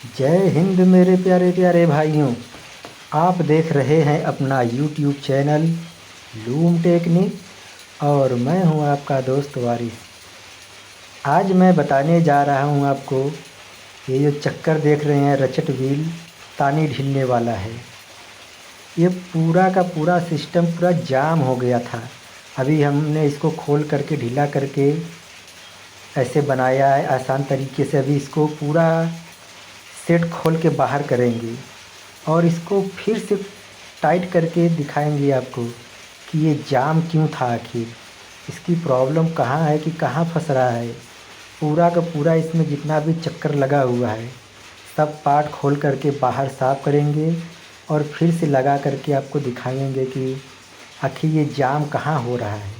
जय हिंद मेरे प्यारे प्यारे भाइयों। आप देख रहे हैं अपना यूट्यूब चैनल लूम टेक्निक और मैं हूं आपका दोस्त वारिस। आज मैं बताने जा रहा हूं आपको, ये जो चक्कर देख रहे हैं रचट व्हील तानी ढीलने वाला है। ये पूरा का पूरा सिस्टम पूरा जाम हो गया था। अभी हमने इसको खोल करके ढीला करके ऐसे बनाया है आसान तरीके से। अभी इसको पूरा सेट खोल के बाहर करेंगे और इसको फिर से टाइट करके दिखाएंगे आपको कि ये जाम क्यों था, आखिर इसकी प्रॉब्लम कहाँ है कि कहाँ फंस रहा है। पूरा का पूरा इसमें जितना भी चक्कर लगा हुआ है सब पार्ट खोल करके बाहर साफ़ करेंगे और फिर से लगा करके आपको दिखाएंगे कि आखिर ये जाम कहाँ हो रहा है।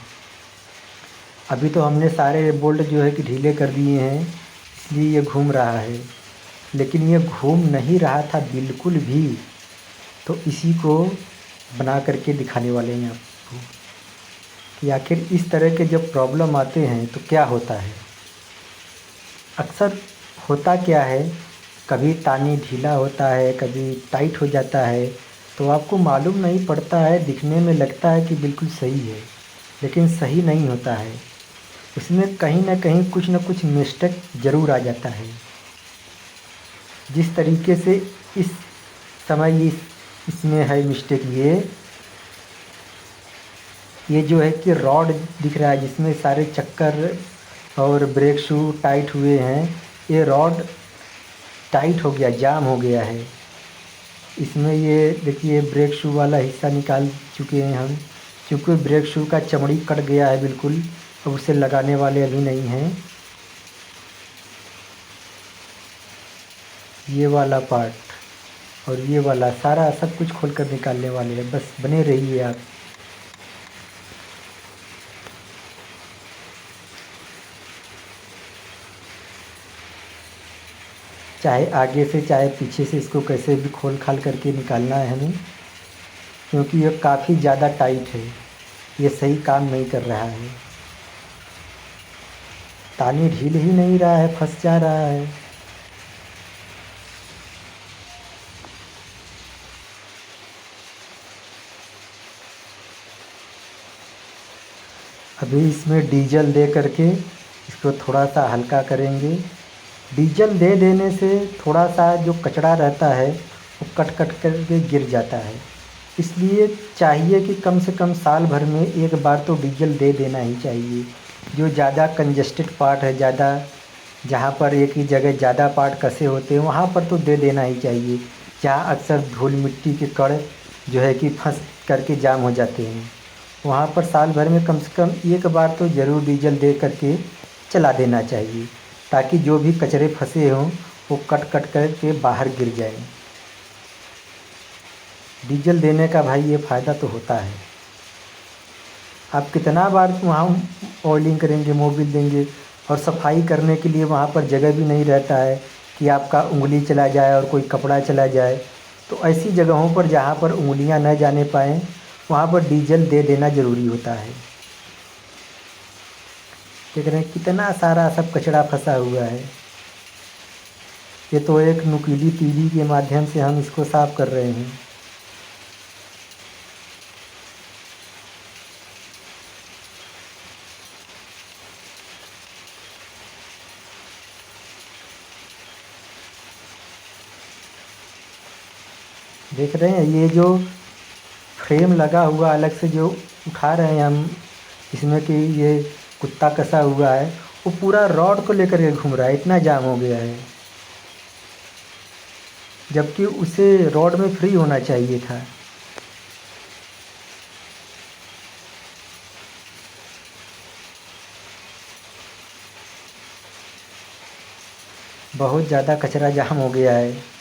अभी तो हमने सारे बोल्ट जो है कि ढीले कर दिए हैं, इसलिए ये घूम रहा है, लेकिन ये घूम नहीं रहा था बिल्कुल भी। तो इसी को बना करके दिखाने वाले हैं आपको कि आखिर इस तरह के जब प्रॉब्लम आते हैं तो क्या होता है। अक्सर होता क्या है, कभी तानी ढीला होता है, कभी टाइट हो जाता है, तो आपको मालूम नहीं पड़ता है। दिखने में लगता है कि बिल्कुल सही है, लेकिन सही नहीं होता है। इसमें कहीं ना कहीं कुछ ना कुछ मिस्टेक ज़रूर आ जाता है। जिस तरीके से इस समय इसमें है मिस्टेक, ये जो है कि रॉड दिख रहा है जिसमें सारे चक्कर और ब्रेक शू टाइट हुए हैं, ये रॉड टाइट हो गया, जाम हो गया है। इसमें ये देखिए ब्रेक शू वाला हिस्सा निकाल चुके हैं हम, क्योंकि ब्रेक शू का चमड़ी कट गया है बिल्कुल। अब उसे लगाने वाले अभी नहीं हैं। ये वाला पार्ट और ये वाला सारा सब कुछ खोल कर निकालने वाले हैं, बस बने रहिए आप। चाहे आगे से चाहे पीछे से इसको कैसे भी खोल खाल करके निकालना है हमें, क्योंकि ये काफ़ी ज़्यादा टाइट है, ये सही काम नहीं कर रहा है। तानी ढील ही नहीं रहा है, फंस जा रहा है। अभी इसमें डीजल दे करके इसको थोड़ा सा हल्का करेंगे। डीजल दे देने से थोड़ा सा जो कचरा रहता है वो कट कट करके गिर जाता है। इसलिए चाहिए कि कम से कम साल भर में एक बार तो डीजल दे देना ही चाहिए। जो ज़्यादा कंजेस्टेड पार्ट है, ज़्यादा जहाँ पर एक ही जगह ज़्यादा पार्ट कसे होते हैं वहाँ पर तो दे देना ही चाहिए। जहाँ अक्सर धूल मिट्टी के कण जो है कि फंस करके जाम हो जाते हैं, वहाँ पर साल भर में कम से कम एक बार तो ज़रूर डीजल दे करके चला देना चाहिए, ताकि जो भी कचरे फंसे हों वो कट कट करके बाहर गिर जाएं। डीजल देने का भाई ये फ़ायदा तो होता है। आप कितना बार वहाँ ऑयलिंग करेंगे, मोबिल देंगे और सफाई करने के लिए वहाँ पर जगह भी नहीं रहता है कि आपका उंगली चला जाए और कोई कपड़ा चला जाए। तो ऐसी जगहों पर जहाँ पर उंगलियाँ न जाने पाएँ वहाँ पर डीजल दे देना ज़रूरी होता है। देख रहे हैं कितना सारा सब कचरा फंसा हुआ है। ये तो एक नुकीली तीली के माध्यम से हम इसको साफ़ कर रहे हैं। देख रहे हैं ये जो फ्रेम लगा हुआ अलग से जो उठा रहे हैं हम, इसमें कि ये कुत्ता कसा हुआ है, वो पूरा रॉड को लेकर के घूम रहा है, इतना जाम हो गया है। जबकि उसे रॉड में फ्री होना चाहिए था। बहुत ज़्यादा कचरा जाम हो गया है।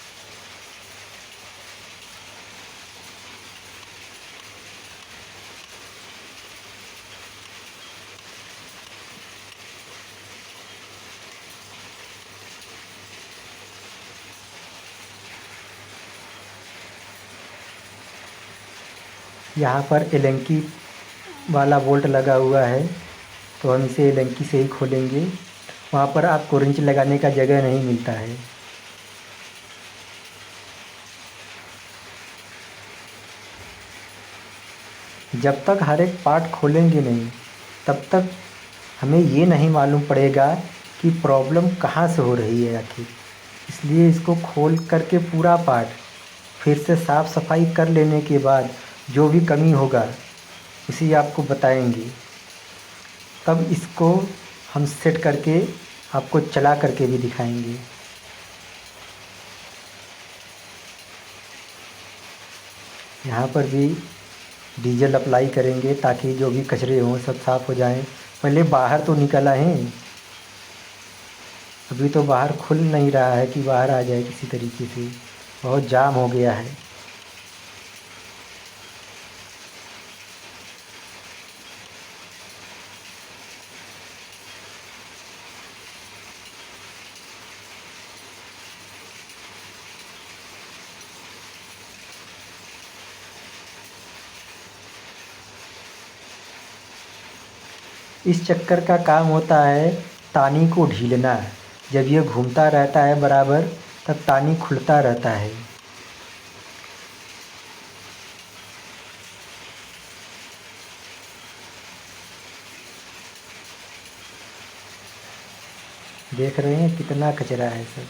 यहाँ पर एलेंकी वाला बोल्ट लगा हुआ है, तो हम इसे एलेंकी से ही खोलेंगे। वहाँ पर आपको रिंच लगाने का जगह नहीं मिलता है। जब तक हर एक पार्ट खोलेंगे नहीं तब तक हमें ये नहीं मालूम पड़ेगा कि प्रॉब्लम कहाँ से हो रही है आखिर। इसलिए इसको खोल करके पूरा पार्ट फिर से साफ़ सफाई कर लेने के बाद जो भी कमी होगा उसी आपको बताएंगे। तब इसको हम सेट करके आपको चला करके भी दिखाएंगे। यहाँ पर भी डीजल अप्लाई करेंगे ताकि जो भी कचरे हों सब साफ़ हो जाएं। पहले बाहर तो निकल आए, अभी तो बाहर खुल नहीं रहा है कि बाहर आ जाए किसी तरीके से, बहुत जाम हो गया है। इस चक्कर का काम होता है तानी को ढीलना। जब ये घूमता रहता है बराबर तब तानी खुलता रहता है। देख रहे हैं कितना कचरा है सब।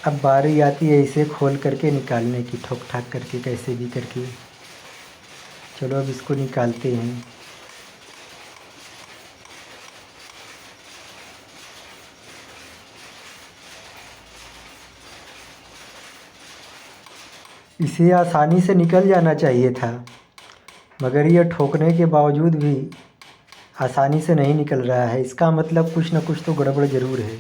अब बारी आती है इसे खोल करके निकालने की, ठोक ठाक करके कैसे भी करके। चलो अब इसको निकालते हैं। इसे आसानी से निकल जाना चाहिए था, मगर यह ठोकने के बावजूद भी आसानी से नहीं निकल रहा है। इसका मतलब कुछ न कुछ तो गड़बड़ ज़रूर है।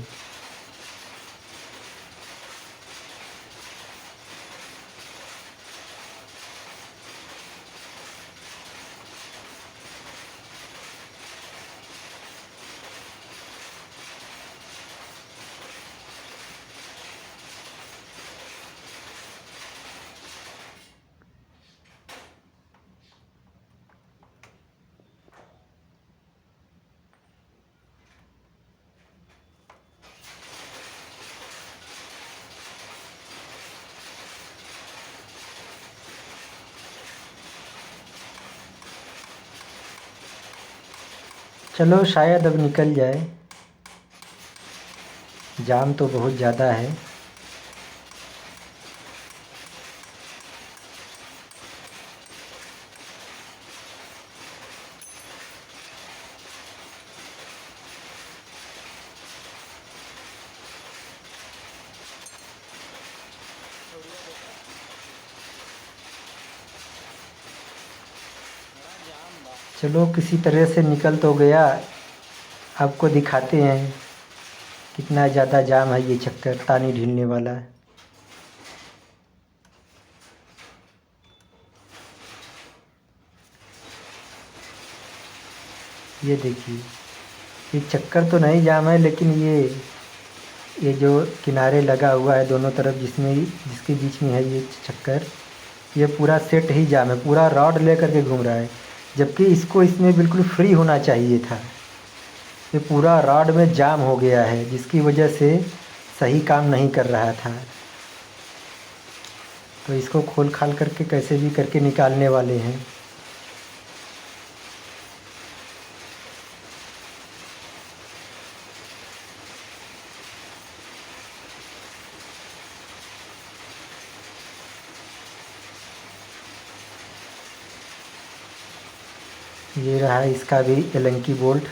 चलो शायद अब निकल जाए, जाम तो बहुत ज़्यादा है। चलो किसी तरह से निकल तो गया। आपको दिखाते हैं कितना ज़्यादा जाम है ये चक्कर तानी ढीलने वाला। ये देखिए, ये चक्कर तो नहीं जाम है, लेकिन ये जो किनारे लगा हुआ है दोनों तरफ जिसके बीच में है ये चक्कर, ये पूरा सेट ही जाम है। पूरा रॉड लेकर के घूम रहा है, जबकि इसको इसमें बिल्कुल फ्री होना चाहिए था। ये पूरा रॉड में जाम हो गया है, जिसकी वजह से सही काम नहीं कर रहा था। तो इसको खोल खाल करके कैसे भी करके निकालने वाले हैं। ये रहा इसका भी एलंकी बोल्ट।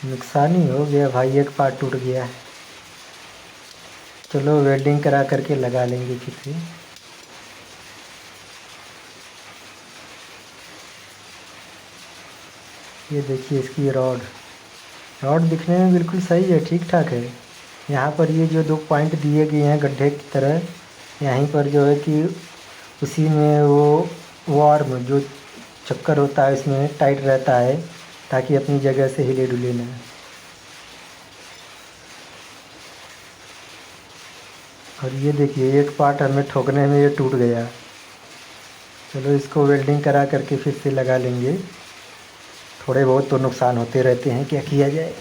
नुकसान ही हो गया भाई, एक पार्ट टूट गया है। चलो वेल्डिंग करा करके लगा लेंगे फिर से। ये देखिए इसकी रॉड दिखने में बिल्कुल सही है, ठीक ठाक है। यहाँ पर ये जो 2 पॉइंट दिए गए हैं गड्ढे की तरह, यहीं पर जो है कि उसी में वो वार्म जो चक्कर होता है इसमें टाइट रहता है, ताकि अपनी जगह से हिले डुले ना। और ये देखिए एक पार्ट हमें ठोकने में ये टूट गया। चलो इसको वेल्डिंग करा करके फिर से लगा लेंगे। थोड़े बहुत तो नुकसान होते रहते हैं, क्या किया जाए।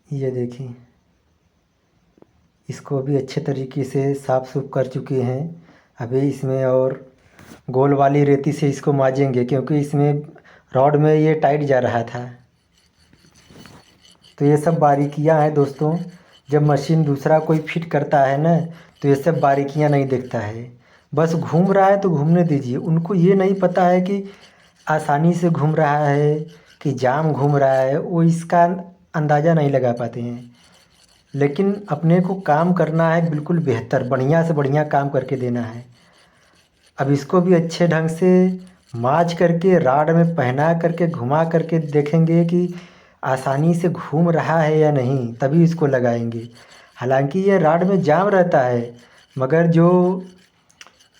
ये देखिए इसको भी अच्छे तरीके से साफ़ सुफ कर चुके हैं। अभी इसमें और गोल वाली रेती से इसको माजेंगे, क्योंकि इसमें रॉड में ये टाइट जा रहा था। तो ये सब बारीकियां हैं दोस्तों। जब मशीन दूसरा कोई फिट करता है ना, तो ये सब बारीकियां नहीं देखता है। बस घूम रहा है तो घूमने दीजिए। उनको ये नहीं पता है कि आसानी से घूम रहा है कि जाम घूम रहा है, वो इसका अंदाज़ा नहीं लगा पाते हैं। लेकिन अपने को काम करना है बिल्कुल बेहतर, बढ़िया से बढ़िया काम करके देना है। अब इसको भी अच्छे ढंग से माज करके राड में पहना करके घुमा करके देखेंगे कि आसानी से घूम रहा है या नहीं, तभी इसको लगाएंगे। हालांकि ये राड में जाम रहता है, मगर जो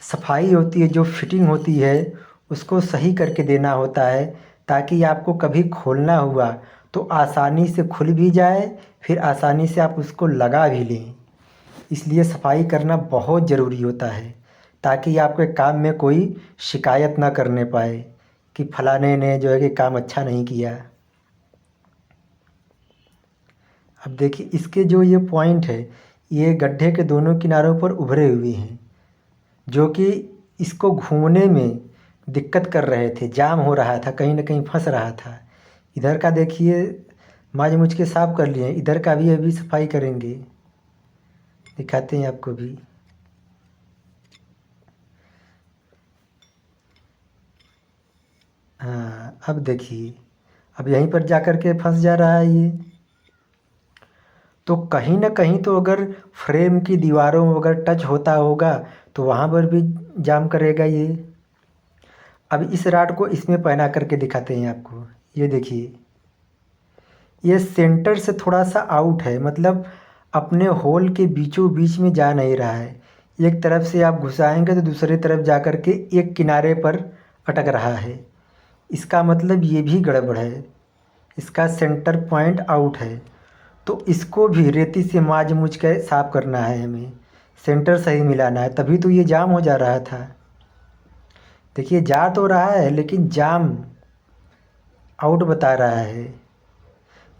सफाई होती है, जो फिटिंग होती है, उसको सही करके देना होता है, ताकि आपको कभी खोलना हुआ तो आसानी से खुल भी जाए, फिर आसानी से आप उसको लगा भी लें। इसलिए सफाई करना बहुत ज़रूरी होता है, ताकि आपके काम में कोई शिकायत ना करने पाए कि फलाने ने जो है कि काम अच्छा नहीं किया। अब देखिए इसके जो ये पॉइंट है, ये गड्ढे के दोनों किनारों पर उभरे हुए हैं, जो कि इसको घूमने में दिक्कत कर रहे थे, जाम हो रहा था, कहीं ना कहीं फंस रहा था। इधर का देखिए माज मुझ के साफ़ कर लिए, इधर का भी अभी सफाई करेंगे, दिखाते हैं आपको भी। हाँ अब देखिए, अब यहीं पर जा कर के फंस जा रहा है ये। तो कहीं ना कहीं तो अगर फ्रेम की दीवारों में अगर टच होता होगा, तो वहाँ पर भी जाम करेगा ये। अब इस राड को इसमें पहना करके दिखाते हैं आपको। ये देखिए ये सेंटर से थोड़ा सा आउट है, मतलब अपने होल के बीचों बीच में जा नहीं रहा है। एक तरफ से आप घुसाएंगे तो दूसरी तरफ जा कर के एक किनारे पर अटक रहा है। इसका मतलब ये भी गड़बड़ है, इसका सेंटर पॉइंट आउट है। तो इसको भी रेती से माज मुझ के साफ़ करना है हमें, सेंटर सही मिलाना है, तभी तो ये जाम हो जा रहा था। देखिए जा तो रहा है लेकिन जाम आउट बता रहा है।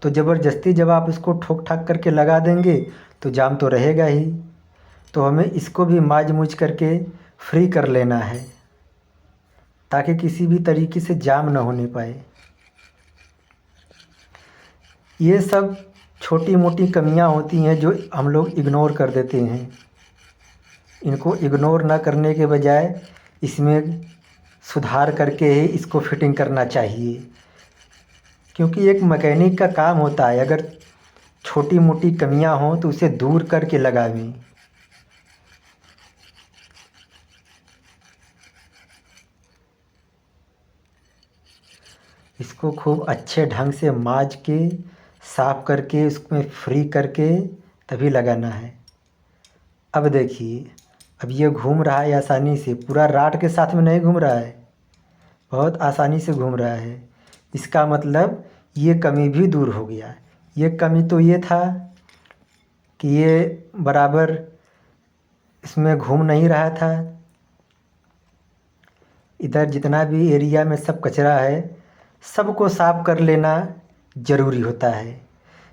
तो ज़बरदस्ती जब आप इसको ठोक ठाक करके लगा देंगे तो जाम तो रहेगा ही। तो हमें इसको भी माज मुझ करके फ्री कर लेना है, ताकि किसी भी तरीके से जाम ना होने पाए। ये सब छोटी मोटी कमियां होती हैं जो हम लोग इग्नोर कर देते हैं। इनको इग्नोर ना करने के बजाय इसमें सुधार करके ही इसको फिटिंग करना चाहिए, क्योंकि एक मैकेनिक का काम होता है, अगर छोटी मोटी कमियां हों तो उसे दूर करके लगावें। इसको खूब अच्छे ढंग से माज के साफ़ करके उसमें फ्री करके तभी लगाना है। अब देखिए अब ये घूम रहा है आसानी से, पूरा राड के साथ में नहीं घूम रहा है, बहुत आसानी से घूम रहा है। इसका मतलब ये कमी भी दूर हो गया। ये कमी तो ये था कि ये बराबर इसमें घूम नहीं रहा था। इधर जितना भी एरिया में सब कचरा है, सबको साफ़ कर लेना ज़रूरी होता है।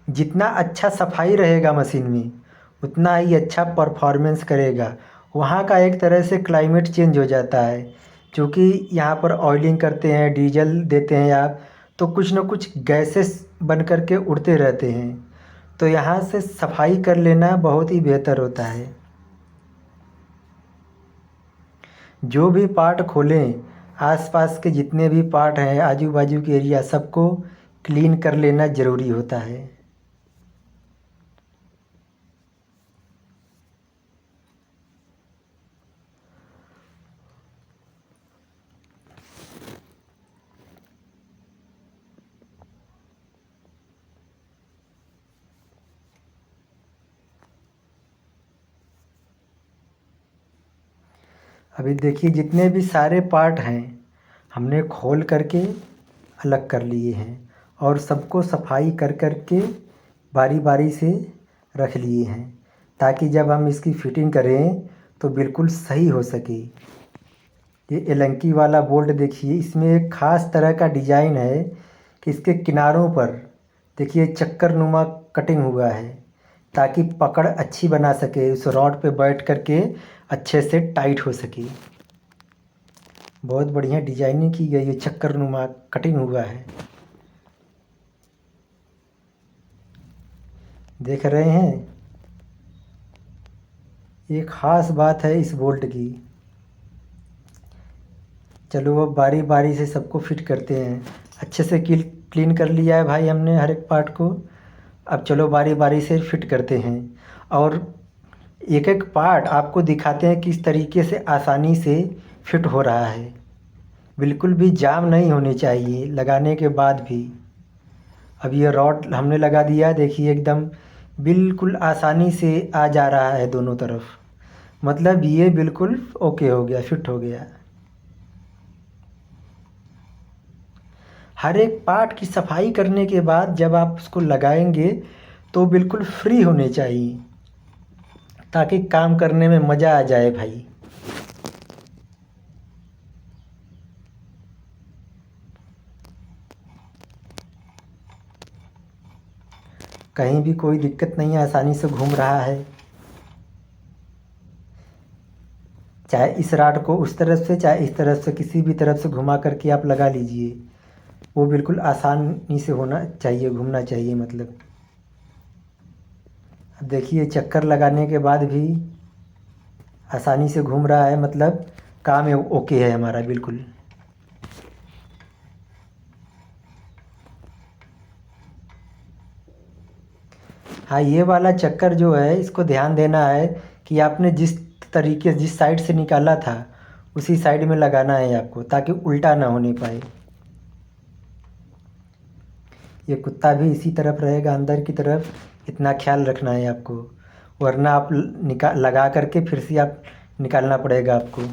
जितना अच्छा सफाई रहेगा मशीन में, उतना ही अच्छा परफॉर्मेंस करेगा। वहाँ का एक तरह से क्लाइमेट चेंज हो जाता है, क्योंकि यहाँ पर ऑयलिंग करते हैं, डीजल देते हैं आप, तो कुछ न कुछ गैसेस बन कर के उड़ते रहते हैं। तो यहाँ से सफाई कर लेना बहुत ही बेहतर होता है। जो भी पार्ट खोलें, आसपास के जितने भी पार्ट हैं, आजू बाजू के एरिया, सबको क्लीन कर लेना ज़रूरी होता है। अभी देखिए जितने भी सारे पार्ट हैं हमने खोल करके अलग कर लिए हैं और सबको सफाई कर के बारी बारी से रख लिए हैं, ताकि जब हम इसकी फिटिंग करें तो बिल्कुल सही हो सके। ये एलंकी वाला बोल्ट देखिए, इसमें एक ख़ास तरह का डिज़ाइन है कि इसके किनारों पर देखिए चक्कर नुमा कटिंग हुआ है, ताकि पकड़ अच्छी बना सके, उस रॉड पे बैठ कर के अच्छे से टाइट हो सके। बहुत बढ़िया डिजाइनिंग की गई है, चक्कर नुमा कटिंग हुआ है, देख रहे हैं। ये ख़ास बात है इस बोल्ट की। चलो अब बारी बारी से सबको फिट करते हैं। अच्छे से क्लीन कर लिया है भाई हमने हर एक पार्ट को। अब चलो बारी बारी से फिट करते हैं और एक एक पार्ट आपको दिखाते हैं किस तरीके से आसानी से फिट हो रहा है। बिल्कुल भी जाम नहीं होने चाहिए लगाने के बाद भी। अब ये रॉड हमने लगा दिया, देखिए एकदम बिल्कुल आसानी से आ जा रहा है दोनों तरफ, मतलब ये बिल्कुल ओके हो गया, फिट हो गया। हर एक पार्ट की सफाई करने के बाद जब आप उसको लगाएंगे तो बिल्कुल फ्री होने चाहिए, ताकि काम करने में मज़ा आ जाए भाई। कहीं भी कोई दिक्कत नहीं है, आसानी से घूम रहा है। चाहे इस राड को उस तरफ से, चाहे इस तरफ से, किसी भी तरफ से घुमा करके आप लगा लीजिए, वो बिल्कुल आसानी से होना चाहिए, घूमना चाहिए मतलब। अब देखिए चक्कर लगाने के बाद भी आसानी से घूम रहा है, मतलब काम ओके है हमारा बिल्कुल। हाँ, ये वाला चक्कर जो है इसको ध्यान देना है कि आपने जिस तरीके जिस साइड से निकाला था उसी साइड में लगाना है आपको, ताकि उल्टा ना होने पाए। ये कुत्ता भी इसी तरफ रहेगा अंदर की तरफ, इतना ख्याल रखना है आपको, वरना आप लगा करके फिर से आप निकालना पड़ेगा आपको।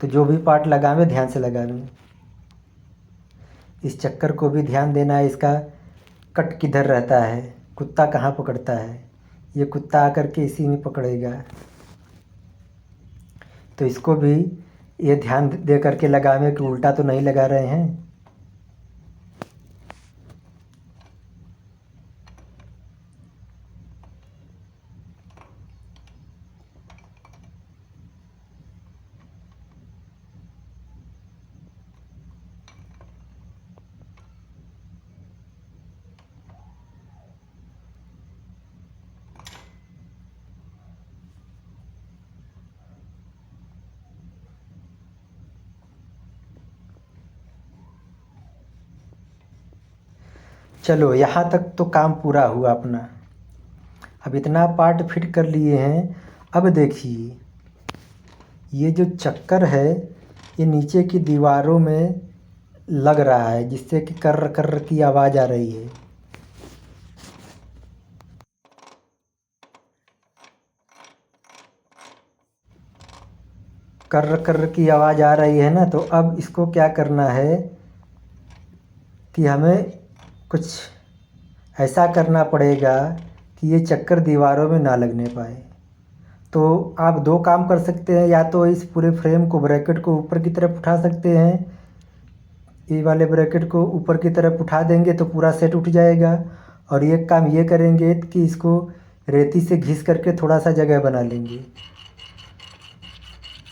तो जो भी पार्ट लगावे ध्यान से लगावे। इस चक्कर को भी ध्यान देना है, इसका कट किधर रहता है, कुत्ता कहाँ पकड़ता है। ये कुत्ता आकर के इसी में पकड़ेगा, तो इसको भी ये ध्यान दे करके लगावे कि उल्टा तो नहीं लगा रहे हैं। चलो यहाँ तक तो काम पूरा हुआ अपना। अब इतना पार्ट फिट कर लिए हैं। अब देखिए ये जो चक्कर है ये नीचे की दीवारों में लग रहा है, जिससे कि कर्र कर्र की आवाज़ आ रही है। कर्र कर्र की आवाज़ आ रही है ना, तो अब इसको क्या करना है कि हमें कुछ ऐसा करना पड़ेगा कि ये चक्कर दीवारों में ना लगने पाए। तो आप दो काम कर सकते हैं, या तो इस पूरे फ्रेम को, ब्रैकेट को ऊपर की तरफ उठा सकते हैं। ये वाले ब्रैकेट को ऊपर की तरफ उठा देंगे तो पूरा सेट उठ जाएगा। और एक काम ये करेंगे कि इसको रेती से घिस करके थोड़ा सा जगह बना लेंगे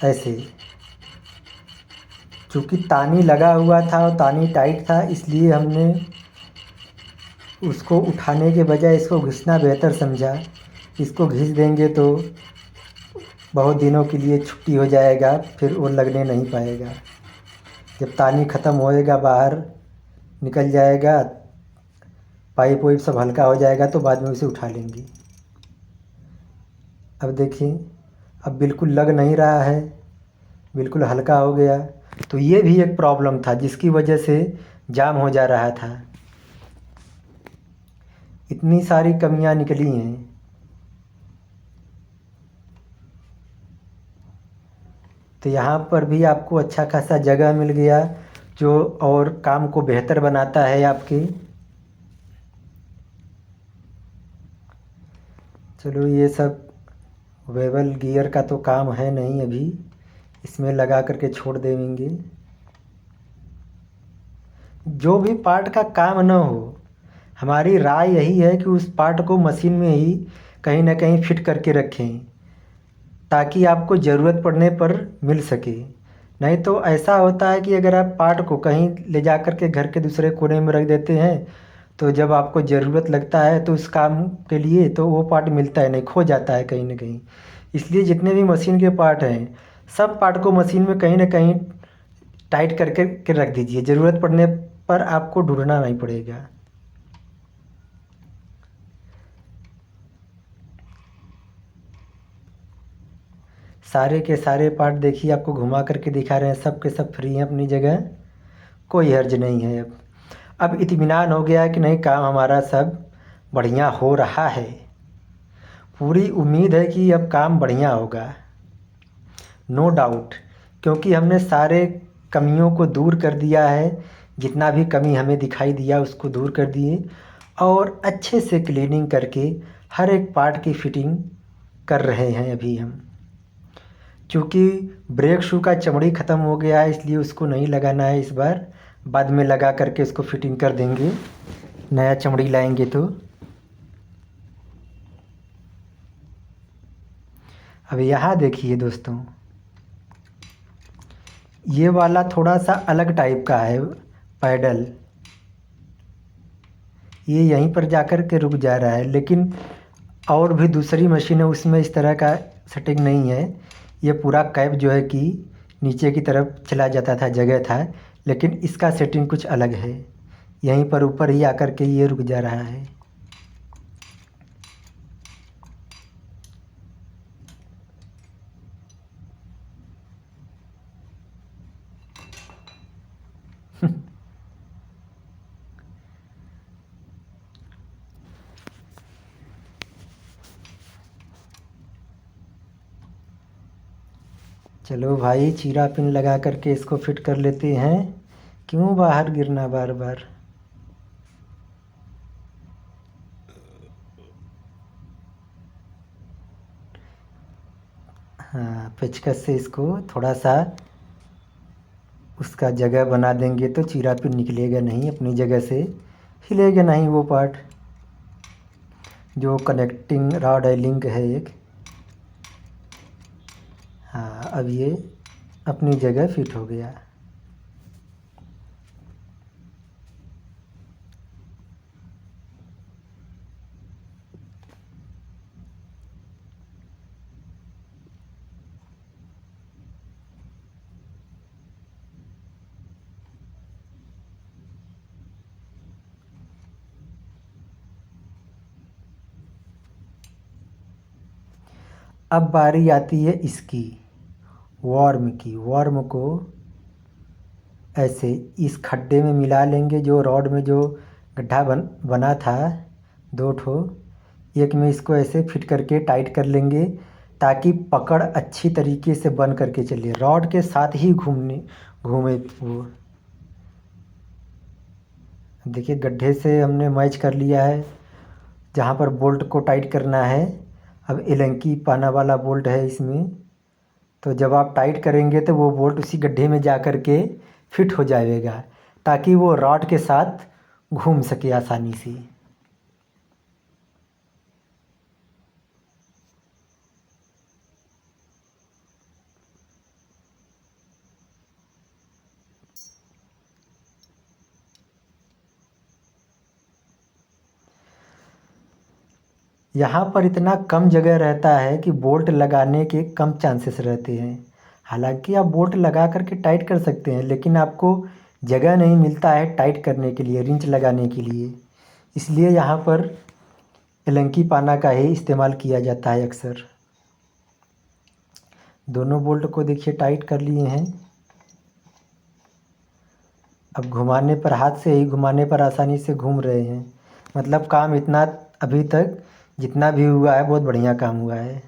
ऐसे। चूँकि तानी लगा हुआ था और तानी टाइट था, इसलिए हमने उसको उठाने के बजाय इसको घिसना बेहतर समझा। इसको घिस देंगे तो बहुत दिनों के लिए छुट्टी हो जाएगा, फिर वो लगने नहीं पाएगा। जब तानी ख़त्म होएगा, बाहर निकल जाएगा, पाइप वाइप सब हल्का हो जाएगा, तो बाद में उसे उठा लेंगे। अब देखिए अब बिल्कुल लग नहीं रहा है, बिल्कुल हल्का हो गया। तो ये भी एक प्रॉब्लम था जिसकी वजह से जाम हो जा रहा था। इतनी सारी कमियां निकली हैं। तो यहाँ पर भी आपको अच्छा खासा जगह मिल गया, जो और काम को बेहतर बनाता है आपके। चलो ये सब वेबल गियर का तो काम है नहीं अभी, इसमें लगा करके छोड़ देंगे। जो भी पार्ट का काम ना हो, हमारी राय यही है कि उस पार्ट को मशीन में ही कहीं ना कहीं फिट करके रखें, ताकि आपको ज़रूरत पड़ने पर मिल सके। नहीं तो ऐसा होता है कि अगर आप पार्ट को कहीं ले जा कर के घर के दूसरे कोने में रख देते हैं, तो जब आपको ज़रूरत लगता है तो उस काम के लिए तो वो पार्ट मिलता है नहीं, खो जाता है कहीं ना कहीं। इसलिए जितने भी मशीन के पार्ट हैं, सब पार्ट को मशीन में कहीं ना कहीं टाइट करके रख दीजिए, ज़रूरत पड़ने पर आपको ढूंढना नहीं पड़ेगा। सारे के सारे पार्ट देखिए आपको घुमा करके दिखा रहे हैं, सब के सब फ्री हैं अपनी जगह, कोई हर्ज नहीं है। अब इत्मीनान हो गया है कि नहीं, काम हमारा सब बढ़िया हो रहा है। पूरी उम्मीद है कि अब काम बढ़िया होगा, नो डाउट, क्योंकि हमने सारे कमियों को दूर कर दिया है। जितना भी कमी हमें दिखाई दिया उसको दूर कर दिए, और अच्छे से क्लीनिंग करके हर एक पार्ट की फिटिंग कर रहे हैं अभी हम। क्योंकि ब्रेक शू का चमड़ी ख़त्म हो गया है, इसलिए उसको नहीं लगाना है इस बार, बाद में लगा करके उसको फिटिंग कर देंगे, नया चमड़ी लाएंगे तो। अब यहाँ देखिए दोस्तों, ये वाला थोड़ा सा अलग टाइप का है पैडल, ये यहीं पर जाकर के रुक जा रहा है, लेकिन और भी दूसरी मशीन है उसमें इस तरह का सेटिंग नहीं है। ये पूरा कैप जो है कि नीचे की तरफ चला जाता था, जगह था, लेकिन इसका सेटिंग कुछ अलग है, यहीं पर ऊपर ही आकर के ये रुक जा रहा है। चलो भाई, चीरा पिन लगा करके इसको फिट कर लेते हैं, क्यों बाहर गिरना बार बार। हाँ, पेचकस से इसको थोड़ा सा उसका जगह बना देंगे तो चीरा पिन निकलेगा नहीं अपनी जगह से, हिलेगा नहीं वो पार्ट, जो कनेक्टिंग रॉड है, लिंक है एक। हाँ, अब ये अपनी जगह फिट हो गया। अब बारी आती है इसकी, वर्म की। वर्म को ऐसे इस खड्डे में मिला लेंगे, जो रॉड में जो गड्ढा बना था, दो ठो, एक में इसको ऐसे फिट करके टाइट कर लेंगे, ताकि पकड़ अच्छी तरीके से बन करके चले, रॉड के साथ ही घूमे वो। देखिए गड्ढे से हमने मैच कर लिया है जहाँ पर बोल्ट को टाइट करना है। अब एलंकी पाना वाला बोल्ट है इसमें, तो जब आप टाइट करेंगे तो वो बोल्ट उसी गड्ढे में जा कर के फिट हो जाएगा, ताकि वो रॉड के साथ घूम सके आसानी से। यहाँ पर इतना कम जगह रहता है कि बोल्ट लगाने के कम चांसेस रहते हैं। हालांकि आप बोल्ट लगा करके टाइट कर सकते हैं, लेकिन आपको जगह नहीं मिलता है टाइट करने के लिए, रिंच लगाने के लिए। इसलिए यहाँ पर एलंकी पाना का ही इस्तेमाल किया जाता है अक्सर। दोनों बोल्ट को देखिए टाइट कर लिए हैं। अब घुमाने पर, हाथ से ही घुमाने पर आसानी से घूम रहे हैं। मतलब काम इतना अभी तक जितना भी हुआ है बहुत बढ़िया काम हुआ है।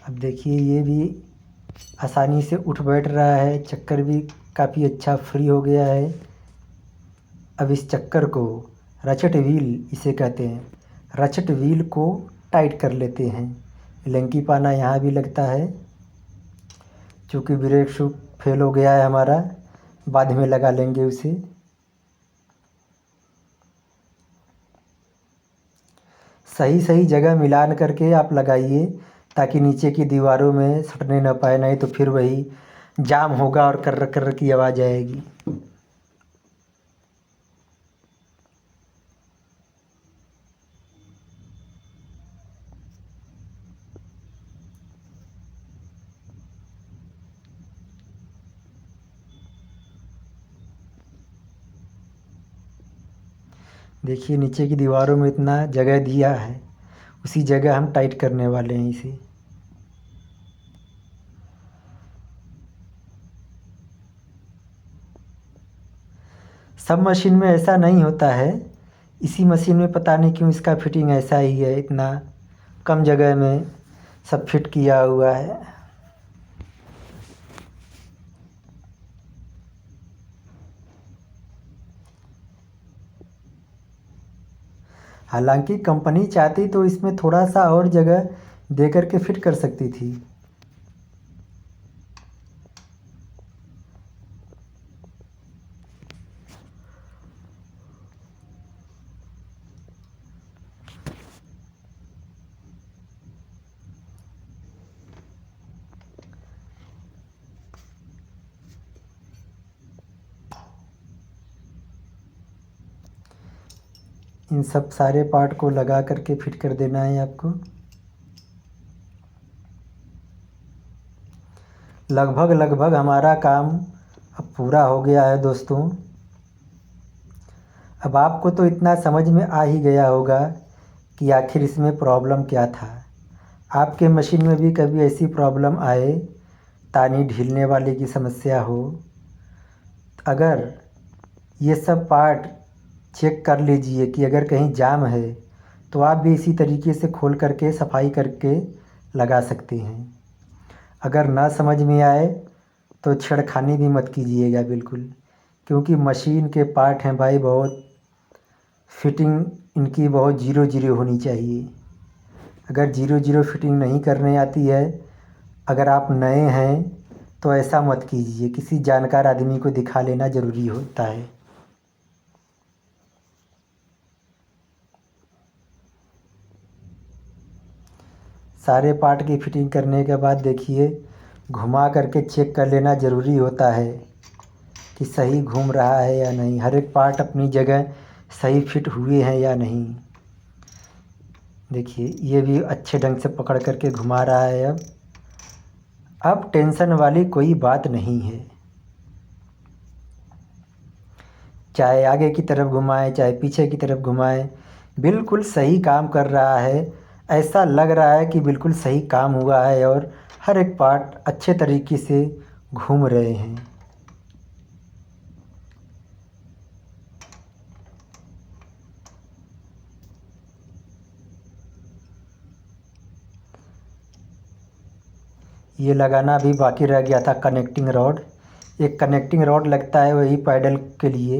अब देखिए ये भी आसानी से उठ बैठ रहा है, चक्कर भी काफ़ी अच्छा फ्री हो गया है। अब इस चक्कर को रचट व्हील इसे कहते हैं, रचट व्हील को टाइट कर लेते हैं। लंकी पाना यहाँ भी लगता है, चूँकि ब्रेक शू फेल हो गया है हमारा, बाद में लगा लेंगे उसे। सही सही जगह मिलान करके आप लगाइए ताकि नीचे की दीवारों में सटने न पाए, नहीं तो फिर वही जाम होगा और कर्र कर्र की आवाज़ आएगी। देखिए नीचे की दीवारों में इतना जगह दिया है, उसी जगह हम टाइट करने वाले हैं इसे। सब मशीन में ऐसा नहीं होता है, इसी मशीन में पता नहीं क्यों इसका फिटिंग ऐसा ही है, इतना कम जगह में सब फिट किया हुआ है। हालांकि कंपनी चाहती तो इसमें थोड़ा सा और जगह दे कर के फिट कर सकती थी। इन सब सारे पार्ट को लगा करके फिट कर देना है आपको। लगभग लगभग हमारा काम अब पूरा हो गया है दोस्तों। अब आपको तो इतना समझ में आ ही गया होगा कि आखिर इसमें प्रॉब्लम क्या था। आपके मशीन में भी कभी ऐसी प्रॉब्लम आए, तानी ढीलने वाले की समस्या हो, अगर ये सब पार्ट चेक कर लीजिए कि अगर कहीं जाम है तो आप भी इसी तरीके से खोल करके सफाई करके लगा सकते हैं। अगर ना समझ में आए तो छेड़खानी भी मत कीजिएगा बिल्कुल, क्योंकि मशीन के पार्ट हैं भाई, बहुत फिटिंग इनकी बहुत जीरो जीरो होनी चाहिए। अगर जीरो जीरो फिटिंग नहीं करने आती है, अगर आप नए हैं तो ऐसा मत कीजिए, किसी जानकार आदमी को दिखा लेना ज़रूरी होता है। सारे पार्ट की फिटिंग करने के बाद देखिए घुमा करके चेक कर लेना ज़रूरी होता है कि सही घूम रहा है या नहीं, हर एक पार्ट अपनी जगह सही फिट हुए हैं या नहीं। देखिए ये भी अच्छे ढंग से पकड़ करके घुमा रहा है। अब टेंशन वाली कोई बात नहीं है, चाहे आगे की तरफ घुमाएं चाहे पीछे की तरफ घुमाएं, बिल्कुल सही काम कर रहा है। ऐसा लग रहा है कि बिल्कुल सही काम हुआ है और हर एक पार्ट अच्छे तरीके से घूम रहे हैं। ये लगाना भी बाकी रह गया था कनेक्टिंग रॉड। एक कनेक्टिंग रॉड लगता है वही पैडल के लिए।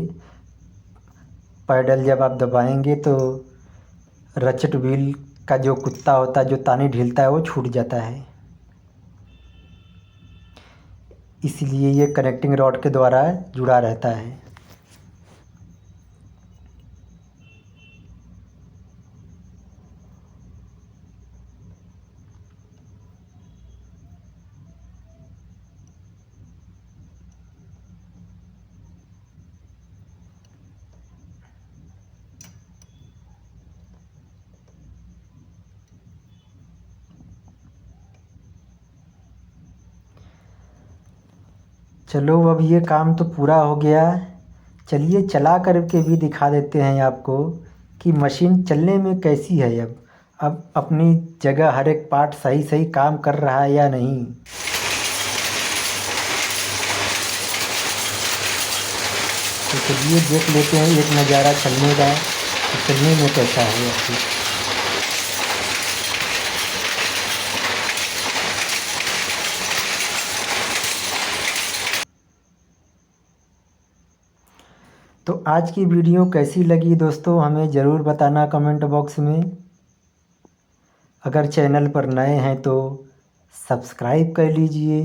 पैडल जब आप दबाएंगे तो रचट व्हील का जो कुत्ता होता है, जो तानी ढीलता है, वो छूट जाता है। इसलिए ये कनेक्टिंग रॉड के द्वारा जुड़ा रहता है। चलो अब ये काम तो पूरा हो गया, चलिए चला करके भी दिखा देते हैं आपको कि मशीन चलने में कैसी है। अब अपनी जगह हर एक पार्ट सही सही काम कर रहा है या नहीं। तो चलिए देख लेते हैं एक नज़ारा चलने का, तो चलने में कैसा है आपकी। तो आज की वीडियो कैसी लगी दोस्तों, हमें ज़रूर बताना कमेंट बॉक्स में। अगर चैनल पर नए हैं तो सब्सक्राइब कर लीजिए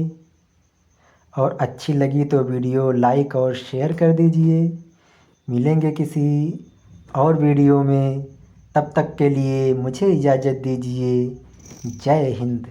और अच्छी लगी तो वीडियो लाइक और शेयर कर दीजिए। मिलेंगे किसी और वीडियो में, तब तक के लिए मुझे इजाज़त दीजिए। जय हिंद।